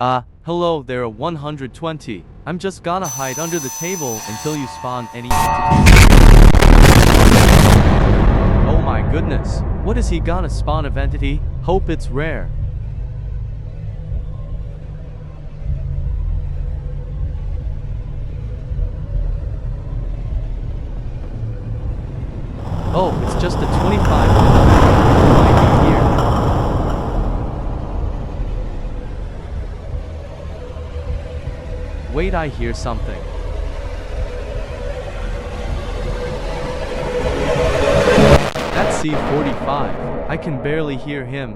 Hello there, a-120. I'm just gonna hide under the table until you spawn any entities. Oh my goodness, what is he gonna spawn of entity? Hope it's rare. Oh, it's just a 25 might be here. Wait, I hear something. That's C45. I can barely hear him.